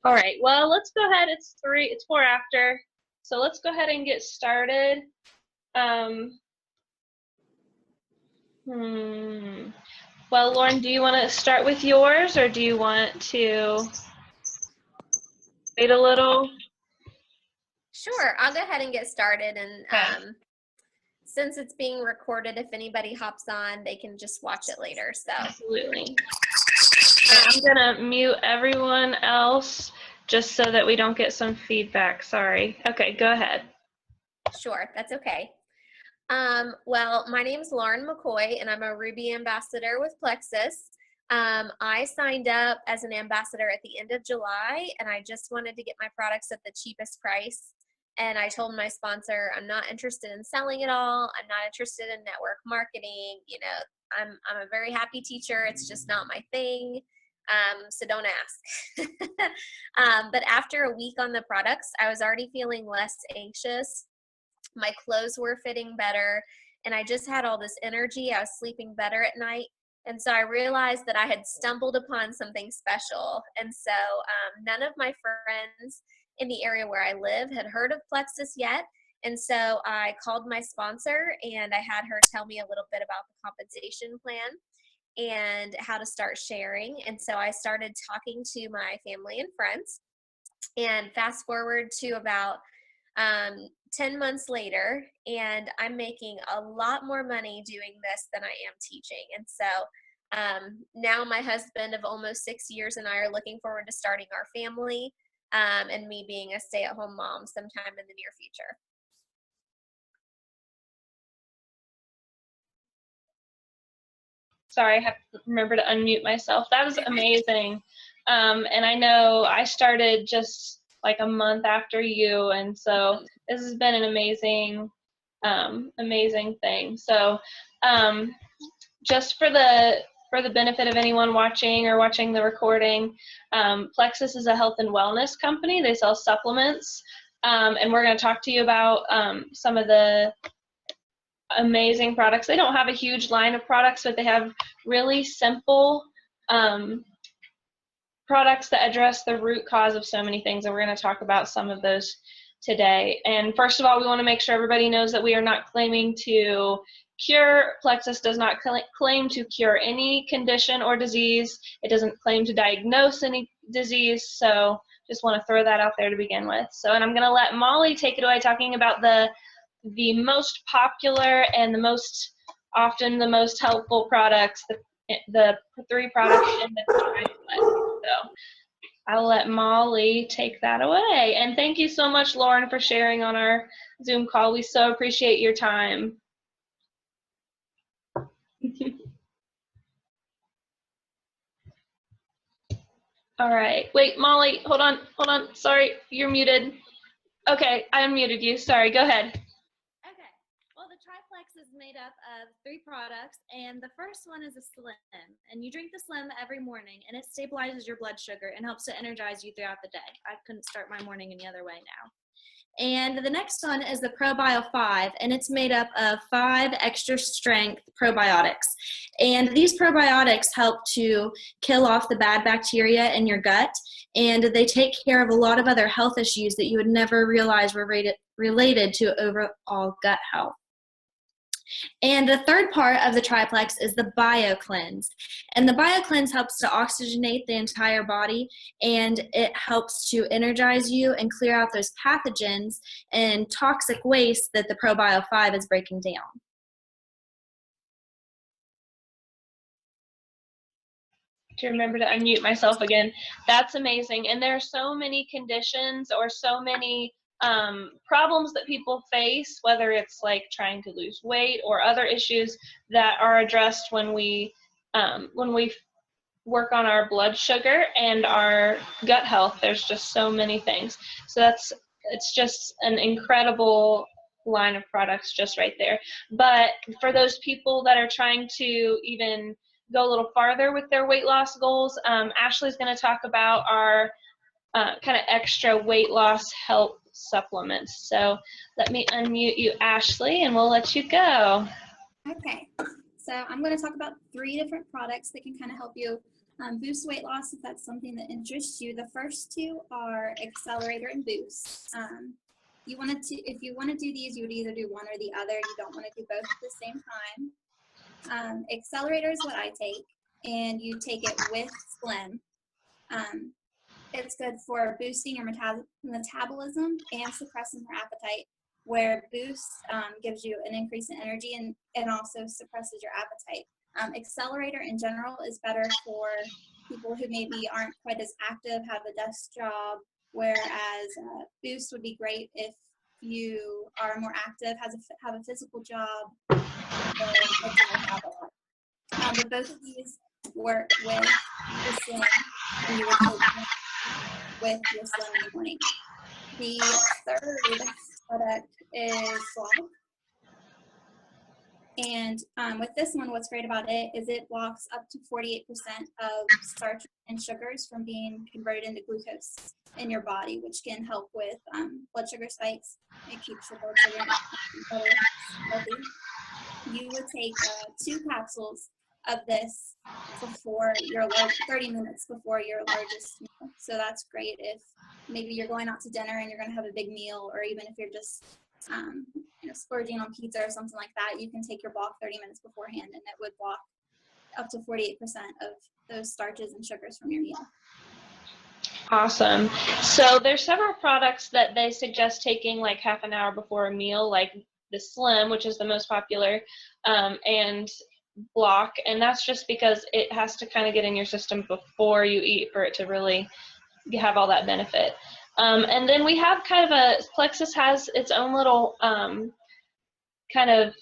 All right, well, let's go ahead. It's 4 after. So let's go ahead and get started. Well, Lauren, do you want to start with yours, or do you want to wait a little? Sure, I'll go ahead and get started. And Okay. since it's being recorded, if anybody hops on, they can just watch it later. So Absolutely. I'm going to mute everyone else just so that we don't get some feedback. Sorry. Okay, go ahead. Sure, that's okay. Well, my name is Lauren McCoy, and I'm a Ruby ambassador with Plexus. I signed up as an ambassador at the end of July, and I just wanted to get my products at the cheapest price. And I told my sponsor, I'm not interested in selling it all. I'm not interested in network marketing. You know, I'm a very happy teacher. It's just not my thing. So don't ask. But after a week on the products, I was already feeling less anxious. My clothes were fitting better, and I just had all this energy. I was sleeping better at night. And so I realized that I had stumbled upon something special. And so none of my friends in the area where I live had heard of Plexus yet. And so I called my sponsor, and I had her tell me a little bit about the compensation plan and how to start sharing. And so I started talking to my family and friends. And fast forward to about 10 months later, and I'm making a lot more money doing this than I am teaching. And so now my husband of almost 6 years and I are looking forward to starting our family, and me being a stay-at-home mom sometime in the near future. Sorry, I have to remember to unmute myself. That was amazing. And I know I started just like a month after you, and so this has been an amazing, amazing thing. So just for the benefit of anyone watching or watching the recording, Plexus is a health and wellness company. They sell supplements, and we're going to talk to you about some of the amazing products. They don't have a huge line of products, but they have really simple products that address the root cause of so many things, and we're going to talk about some of those today. And first of all, we want to make sure everybody knows that we are not claiming to cure. Plexus does not claim to cure any condition or disease. It doesn't claim to diagnose any disease, so just want to throw that out there to begin with. So, and I'm going to let Molly take it away talking about the most popular and the most often the most helpful products, the 3 products in the triplex. So I'll let Molly take that away. And thank you so much, Lauren, for sharing on our Zoom call. We so appreciate your time. All right. Wait, Molly, hold on. Sorry, you're muted. Okay, I unmuted you. Sorry, go ahead. Okay. Well, the triplex is made up of 3 products, and the first one is a Slim. And you drink the Slim every morning, and it stabilizes your blood sugar and helps to energize you throughout the day. I couldn't start my morning any other way now. And the next one is the ProBio 5, and it's made up of 5 extra strength probiotics. And these probiotics help to kill off the bad bacteria in your gut, and they take care of a lot of other health issues that you would never realize were related to overall gut health. And the third part of the triplex is the BioCleanse. And the BioCleanse helps to oxygenate the entire body, and it helps to energize you and clear out those pathogens and toxic waste that the ProBio 5 is breaking down. To remember to unmute myself again. That's amazing. And there are so many conditions or so many problems that people face, whether it's like trying to lose weight or other issues that are addressed when we work on our blood sugar and our gut health. There's just so many things. So it's just an incredible line of products just right there. But for those people that are trying to even go a little farther with their weight loss goals, Ashley's going to talk about our kind of extra weight loss help supplements. So let me unmute you, Ashley, and we'll let you go. Okay, so I'm going to talk about 3 different products that can kind of help you Boost weight loss, if that's something that interests you. The first two are Accelerator and Boost. If you want to do these, you would either do one or the other. You don't want to do both at the same time. Accelerator is what I take, and you take it with Slim. It's good for boosting your metabolism and suppressing your appetite, where Boost gives you an increase in energy and also suppresses your appetite. Accelerator in general is better for people who maybe aren't quite as active, have a desk job, whereas Boost would be great if you are more active, have a physical job, or have a lot. But both of these work with the Slim, and you would take them with your Slim in the morning. The third product is Slog. And with this one, what's great about it is it blocks up to 48% of starch and sugars from being converted into glucose in your body, which can help with blood sugar spikes. It keeps your blood sugar healthy. You would take 2 capsules of this before your 30 minutes before your largest meal. So that's great if maybe you're going out to dinner and you're going to have a big meal, or even if you're just splurging on pizza or something like that. You can take your block 30 minutes beforehand, and it would block up to 48% of those starches and sugars from your meal. Awesome. So there's several products that they suggest taking like half an hour before a meal, like the Slim, which is the most popular, and Block, and that's just because it has to kind of get in your system before you eat for it to really have all that benefit. And then we have kind of Plexus has its own little kind of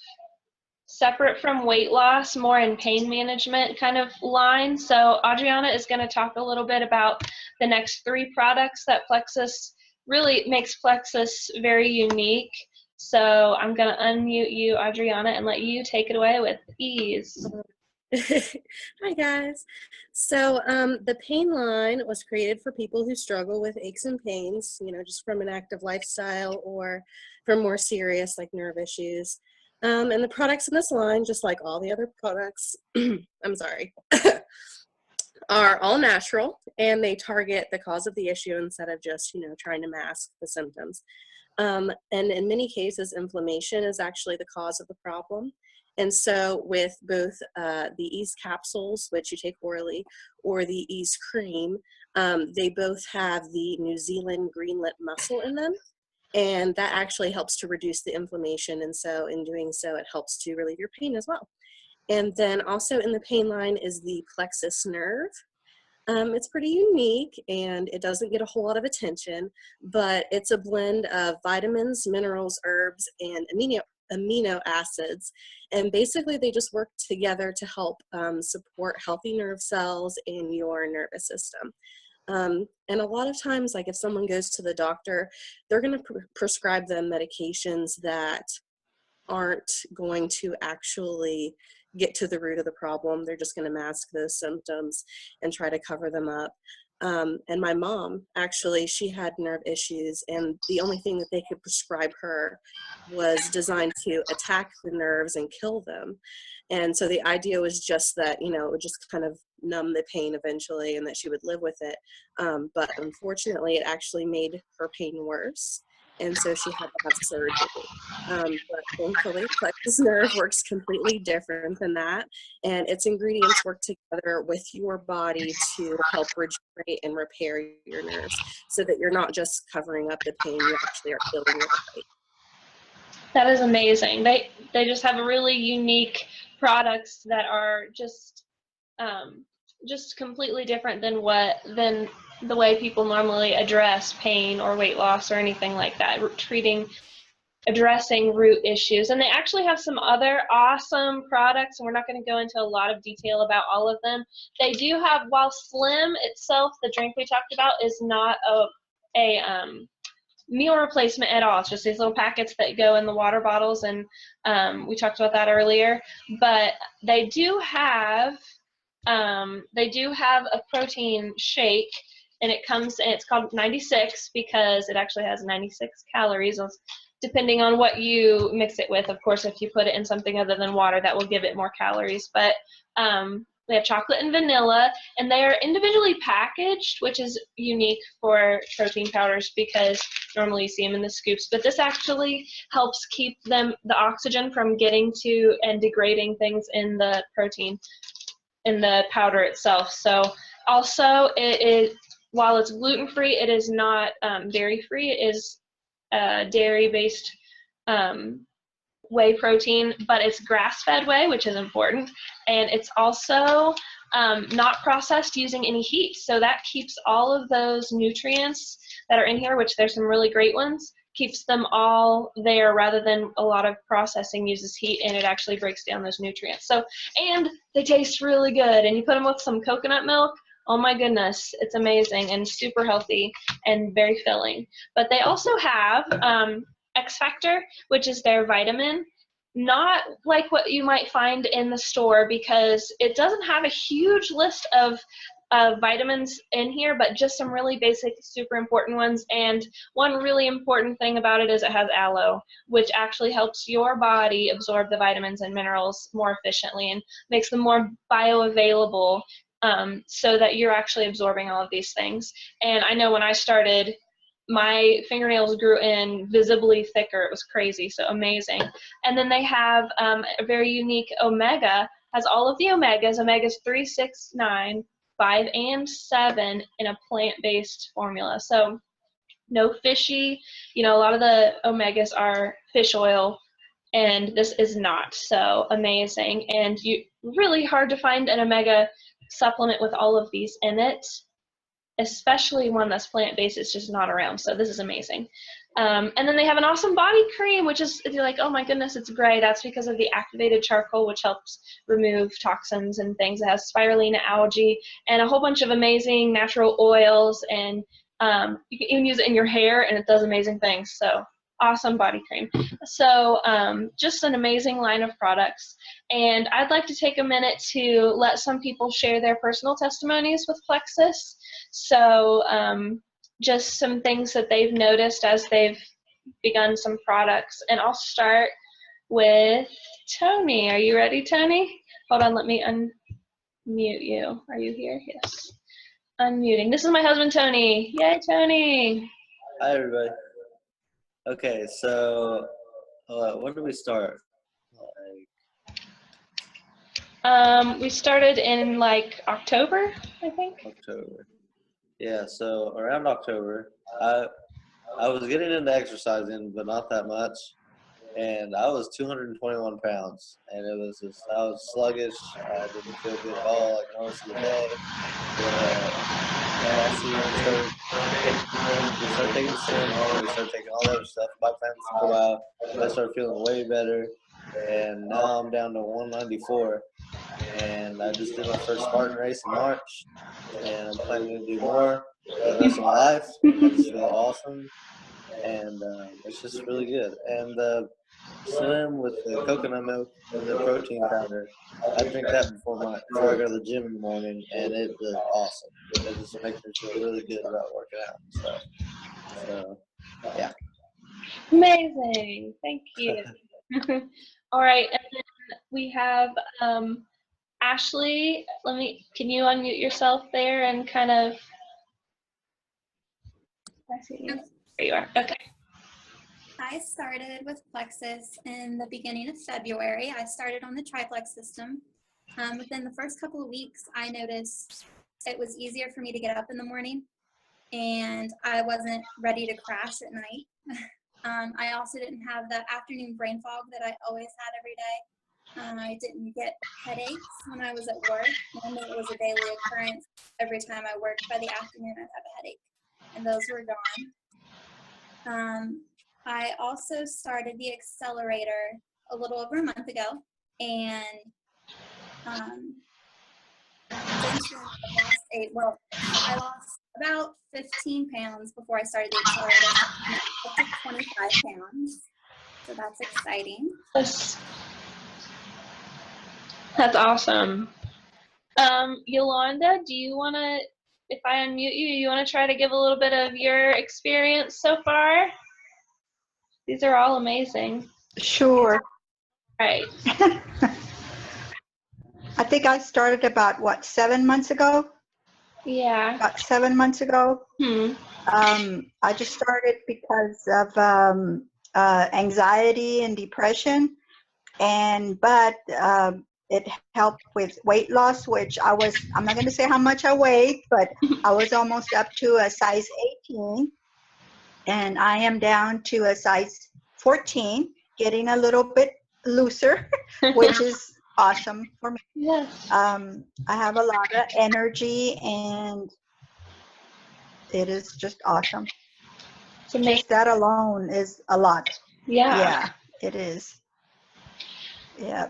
separate from weight loss, more in pain management kind of line. So Adriana is going to talk a little bit about the next 3 products that Plexus really makes Plexus very unique. So I'm going to unmute you, Adriana, and let you take it away with ease. Hi guys. So the pain line was created for people who struggle with aches and pains, just from an active lifestyle or from more serious like nerve issues. And the products in this line, just like all the other products, I'm sorry, are all natural, and they target the cause of the issue instead of just, trying to mask the symptoms. And in many cases, inflammation is actually the cause of the problem. And so with both the Ease capsules, which you take orally, or the Ease cream, they both have the New Zealand greenlet mussel in them. And that actually helps to reduce the inflammation. And so in doing so, it helps to relieve your pain as well. And then also in the pain line is the Plexus Nerve. It's pretty unique, and it doesn't get a whole lot of attention, but it's a blend of vitamins, minerals, herbs, and amino acids, and basically they just work together to help support healthy nerve cells in your nervous system. And a lot of times, like if someone goes to the doctor, they're going to prescribe them medications that aren't going to actually get to the root of the problem. They're just going to mask those symptoms and try to cover them up. And my mom, actually, she had nerve issues, and the only thing that they could prescribe her was designed to attack the nerves and kill them. And so the idea was just that, it would just kind of numb the pain eventually and that she would live with it. But unfortunately, it actually made her pain worse. And so she had to have surgery. But thankfully, Plexus Nerve works completely different than that. And its ingredients work together with your body to help regenerate and repair your nerves so that you're not just covering up the pain, you actually are healing your body. That is amazing. They just have really unique products that are just completely different than the way people normally address pain or weight loss or anything like that, addressing root issues. And they actually have some other awesome products, and we're not going to go into a lot of detail about all of them. They do have, while Slim itself, the drink we talked about, is not a meal replacement at all. It's just these little packets that go in the water bottles, and we talked about that earlier. But they do have a protein shake, and it's called 96 because it actually has 96 calories, depending on what you mix it with. Of course, if you put it in something other than water, that will give it more calories. But we have chocolate and vanilla, and they are individually packaged, which is unique for protein powders because normally you see them in the scoops. But this actually helps keep the oxygen from getting to and degrading things in the protein, in the powder itself. So also while it's gluten-free, it is not dairy-free. It is dairy-based whey protein, but it's grass-fed whey, which is important, and it's also not processed using any heat, so that keeps all of those nutrients that are in here, which there's some really great ones, keeps them all there rather than a lot of processing uses heat, and it actually breaks down those nutrients. So, and they taste really good, and you put them with some coconut milk, oh my goodness, it's amazing and super healthy and very filling. But they also have X Factor, which is their vitamin, not like what you might find in the store because it doesn't have a huge list of vitamins in here, but just some really basic, super important ones. And one really important thing about it is it has aloe, which actually helps your body absorb the vitamins and minerals more efficiently and makes them more bioavailable, so that you're actually absorbing all of these things. And I know when I started, my fingernails grew in visibly thicker. It was crazy, so amazing. And then they have a very unique omega, has all of the omegas 3, 6, 9, 5, and 7 in a plant-based formula. So no fishy, a lot of the omegas are fish oil, and this is not. So amazing. And really hard to find an omega supplement with all of these in it, especially one that's plant-based. It's just not around, so this is amazing. And then they have an awesome body cream, which is, if you're like, oh my goodness, it's gray, that's because of the activated charcoal, which helps remove toxins and things. It has spirulina, algae, and a whole bunch of amazing natural oils, and you can even use it in your hair, and it does amazing things. So awesome body cream. So just an amazing line of products. And I'd like to take a minute to let some people share their personal testimonies with Plexus. So just some things that they've noticed as they've begun some products. And I'll start with Tony. Are you ready, Tony? Hold on, let me unmute you. Are you here? Yes. Unmuting. This is my husband, Tony. Yay, Tony. Hi, everybody. Okay, so when did we start? We started in like October, I think. October. Yeah, so around October, I was getting into exercising, but not that much, and I was 221 pounds, and it was just, I was sluggish. I didn't feel good at all, like most of the day. But also, we started taking the slim on, we started taking all that other stuff. My plans to go out. I started feeling way better, and now I'm down to 194. And I just did my first Spartan race in March, and I'm planning to do more for the rest of my life. I just feel awesome, and it's just really good. And the Slim with the coconut milk and the protein powder, I drink that before I go to the gym in the morning, and it is awesome. It just makes me feel really good about working out and stuff. So, yeah. Amazing. Thank you. All right, and then we have Ashley. Can you unmute yourself there and kind of, I see you. There you are. Okay. I started with Plexus in the beginning of February. I started on the triplex system. Within the first couple of weeks, I noticed it was easier for me to get up in the morning, and I wasn't ready to crash at night. I also didn't have the afternoon brain fog that I always had every day. I didn't get headaches when I was at work. Normally it was a daily occurrence. Every time I worked by the afternoon, I'd have a headache, and those were gone. I also started the accelerator a little over a month ago, and since then I lost about 15 pounds before I started the accelerator. Up to 25 pounds, so that's exciting. That's awesome. Yolanda, do you want to, if I unmute you, you want to try to give a little bit of your experience so far? These are all amazing. Sure. Right. I think I started about, what, 7 months ago? Yeah. About 7 months ago. Hmm. I just started because of anxiety and depression, but it helped with weight loss, which I'm not going to say how much I weighed, but I was almost up to a size 18, and I am down to a size 14, getting a little bit looser, which is awesome for me. Yes. I have a lot of energy, and it is just awesome. It's amazing. Just that alone is a lot. Yeah. Yeah, it is. Yeah.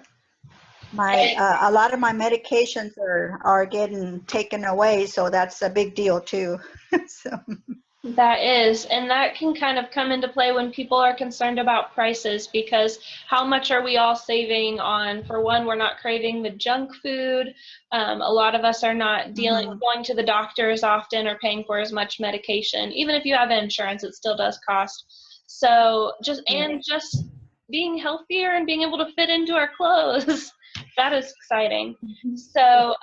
A lot of my medications are getting taken away, so that's a big deal too. So. That is, and that can kind of come into play when people are concerned about prices, because how much are we all saving on? For one, we're not craving the junk food. A lot of us are not going to the doctor as often or paying for as much medication. Even if you have insurance, it still does cost. So just being healthier and being able to fit into our clothes, that is exciting. So,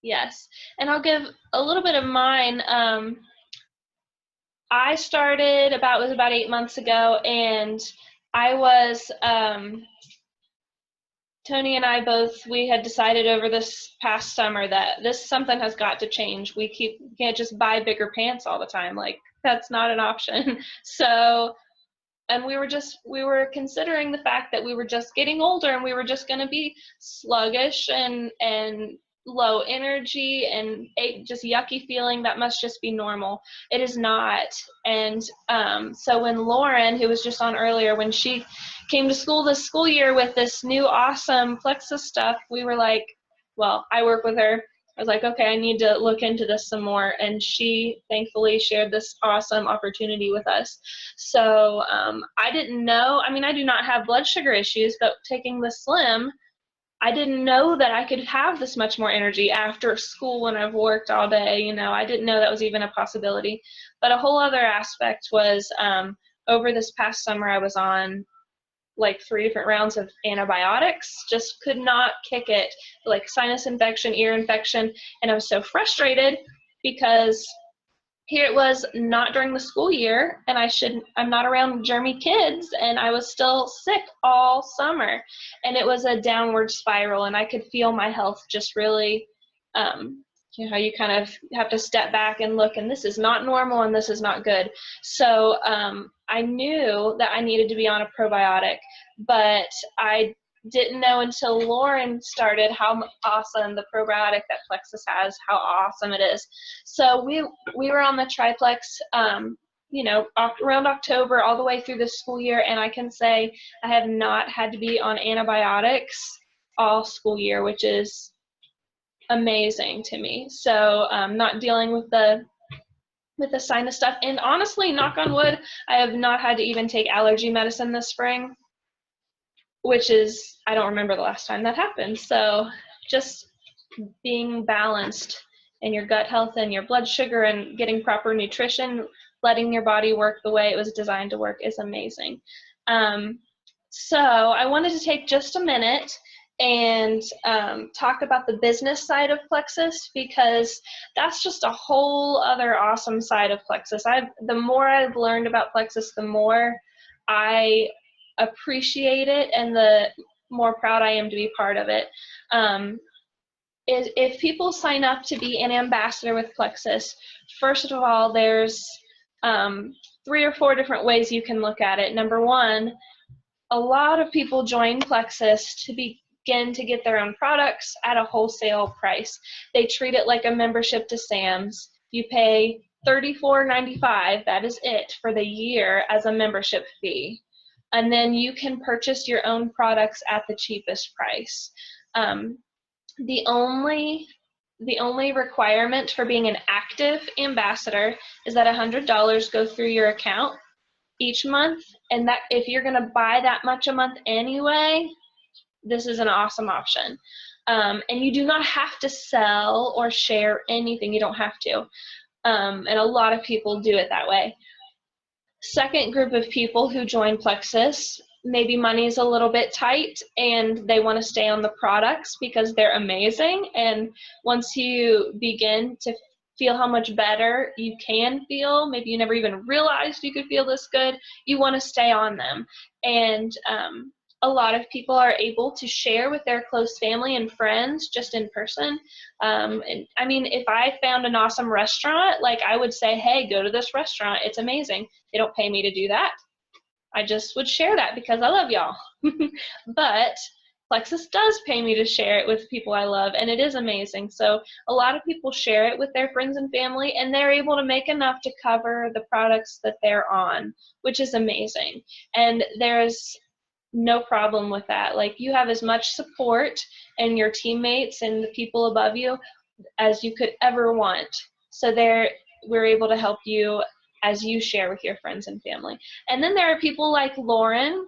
yes, and I'll give a little bit of mine. I started about 8 months ago, and I was Tony and I we had decided over this past summer that something has got to change. We can't just buy bigger pants all the time. Like, that's not an option. So, and we were considering the fact that we were just getting older, and we were just going to be sluggish and low energy and just yucky feeling. That must just be normal. It is not. And so when Lauren, who was just on earlier, when she came to school this school year with this new awesome Plexus stuff, we were like, well, I work with her. I was like, okay, I need to look into this some more. And she thankfully shared this awesome opportunity with us. So I didn't know, I mean, I do not have blood sugar issues, but taking the Slim, I didn't know that I could have this much more energy after school when I've worked all day. You know, I didn't know that was even a possibility. But a whole other aspect was over this past summer, I was on like 3 different rounds of antibiotics, just could not kick it, like sinus infection, ear infection. And I was so frustrated because here it was not during the school year, and I'm not around germy kids, and I was still sick all summer, and it was a downward spiral, and I could feel my health just really, you know, how you kind of have to step back and look, and this is not normal, and this is not good. So I knew that I needed to be on a probiotic, but I didn't know until Lauren started how awesome the probiotic that Plexus has, how awesome it is. So we were on the triplex, you know, around October all the way through the school year, and I can say I have not had to be on antibiotics all school year, which is amazing to me. So not dealing with the sinus stuff, and honestly, knock on wood, I have not had to even take allergy medicine this spring, which is, I don't remember the last time that happened. So just being balanced in your gut health and your blood sugar and getting proper nutrition, letting your body work the way it was designed to work is amazing. So I wanted to take just a minute and talk about the business side of Plexus, because that's just a whole other awesome side of Plexus. The more I've learned about Plexus, the more I appreciate it, and the more proud I am to be part of it. If people sign up to be an ambassador with Plexus, first of all, there's 3 or 4 different ways you can look at it. Number one, a lot of people join Plexus to begin to get their own products at a wholesale price. They treat it like a membership to Sam's. You pay $34.95, that is it, for the year as a membership fee. And then you can purchase your own products at the cheapest price. The only requirement for being an active ambassador is that $100 go through your account each month, and that if you're going to buy that much a month anyway, this is an awesome option. And you do not have to sell or share anything. You don't have to. And a lot of people do it that way. Second group of people who join Plexus maybe money's a little bit tight and they want to stay on the products because they're amazing. And once you begin to feel how much better you can feel, maybe you never even realized you could feel this good, you want to stay on them. And a lot of people are able to share with their close family and friends just in person. And I mean, if I found an awesome restaurant, like I would say, hey, go to this restaurant. It's amazing. They don't pay me to do that. I just would share that because I love y'all. But Plexus does pay me to share it with people I love, and it is amazing. So a lot of people share it with their friends and family, and they're able to make enough to cover the products that they're on, which is amazing. And there's no problem with that. Like, you have as much support and your teammates and the people above you as you could ever want. So we're able to help you as you share with your friends and family. And then there are people like Lauren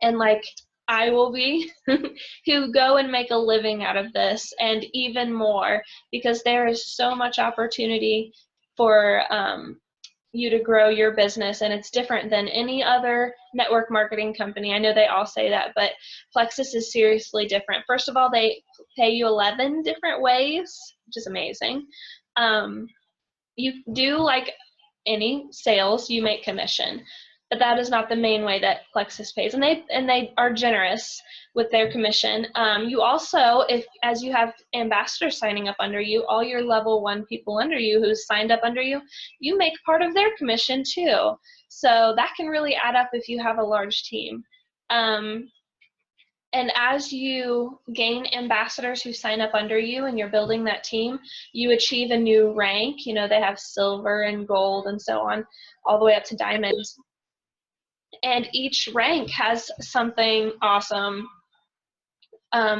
and like I will be who go and make a living out of this, and even more, because there is so much opportunity for you to grow your business, and it's different than any other network marketing company. I know they all say that, but Plexus is seriously different. First of all, they pay you 11 different ways, which is amazing. You do, like any sales, you make commission, but that is not the main way that Plexus pays, and they are generous with their commission. You also, as you have ambassadors signing up under you, all your level 1 people under you who's signed up under you, you make part of their commission too. So that can really add up if you have a large team. And as you gain ambassadors who sign up under you and you're building that team, you achieve a new rank. You know, they have silver and gold and so on, all the way up to diamonds. And each rank has something awesome,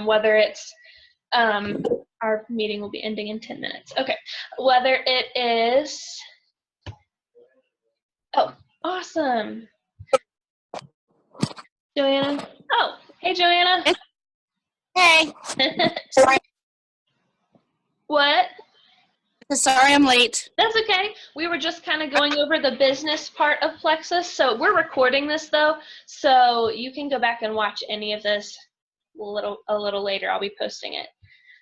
whether it's, our meeting will be ending in 10 minutes. Okay, whether it is, oh, awesome. Joanna? Oh, hey, Joanna. Hey. Sorry. What? Sorry I'm late. That's okay. We were just kind of going over the business part of Plexus. So we're recording this though, so you can go back and watch any of this a little later. I'll be posting it.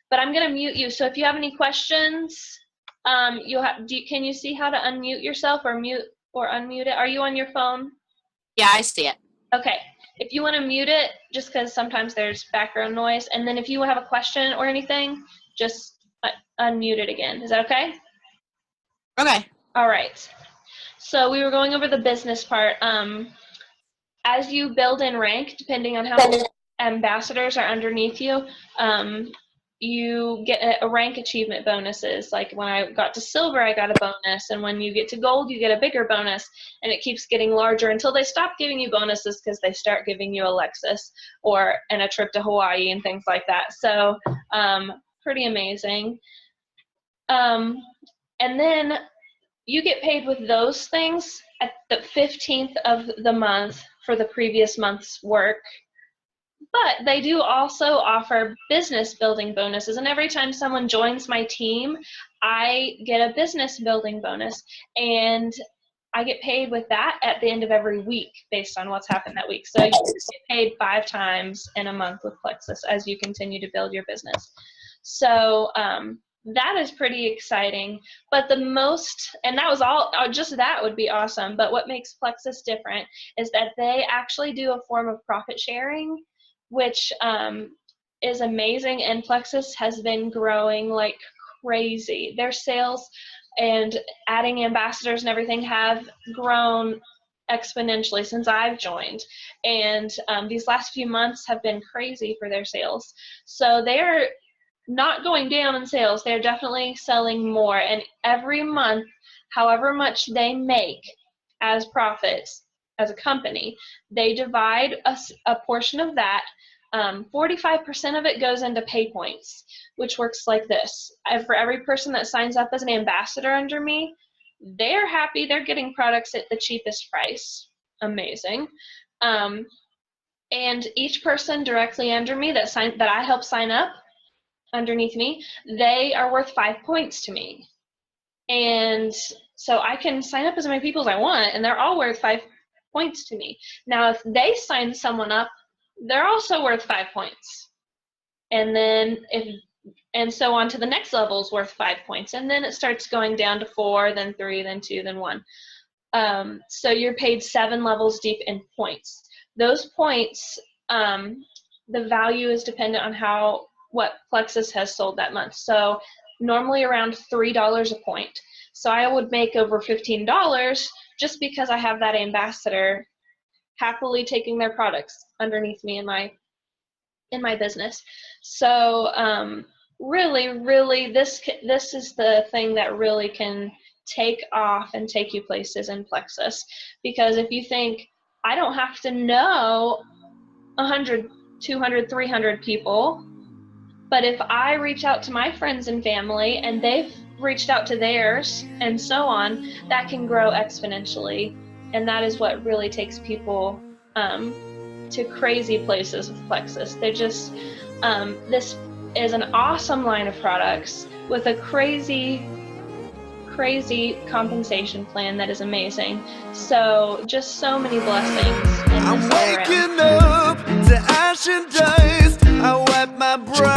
But I'm gonna mute you. So if you have any questions, can you see how to unmute yourself or mute or unmute it? Are you on your phone? Yeah, I see it. Okay. If you want to mute it, just because sometimes there's background noise, and then if you have a question or anything, just unmute it again. Is that okay? Okay. All right. So we were going over the business part. As you build in rank, depending on how many ambassadors are underneath you, you get a rank achievement bonuses. Like when I got to silver, I got a bonus, and when you get to gold, you get a bigger bonus, and it keeps getting larger until they stop giving you bonuses because they start giving you a Lexus and a trip to Hawaii and things like that. So pretty amazing. And then you get paid with those things at the 15th of the month for the previous month's work. But they do also offer business building bonuses. And every time someone joins my team, I get a business building bonus. And I get paid with that at the end of every week based on what's happened that week. So you get paid 5 times in a month with Plexus as you continue to build your business. So that is pretty exciting. But the most, and that was all, just that would be awesome. But what makes Plexus different is that they actually do a form of profit sharing, which is amazing. And Plexus has been growing like crazy. Their sales and adding ambassadors and everything have grown exponentially since I've joined. And these last few months have been crazy for their sales. So they're not going down in sales. They're definitely selling more. And every month, however much they make as profits as a company, they divide a portion of that. 45% of it goes into pay points, which works like this. For every person that signs up as an ambassador under me, they're happy they're getting products at the cheapest price. Amazing. And each person directly under me that I help sign up underneath me, they are worth 5 points to me. And so I can sign up as many people as I want, and they're all worth 5 points to me. Now, if they sign someone up, they're also worth 5 points. And then and so on to the next level is worth 5 points. And then it starts going down to 4, then 3, then 2, then 1. So you're paid 7 levels deep in points. Those points, the value is dependent on what Plexus has sold that month. So normally around $3 a point. So I would make over $15 just because I have that ambassador happily taking their products underneath me in my business. So really, this is the thing that really can take off and take you places in Plexus. Because if you think, I don't have to know 100, 200, 300 people, but if I reach out to my friends and family and they've reached out to theirs and so on, that can grow exponentially. And that is what really takes people to crazy places with Plexus. They just, this is an awesome line of products with a crazy compensation plan that is amazing. So just so many blessings in this I'm all around. waking up to ash and dust. I wipe my brow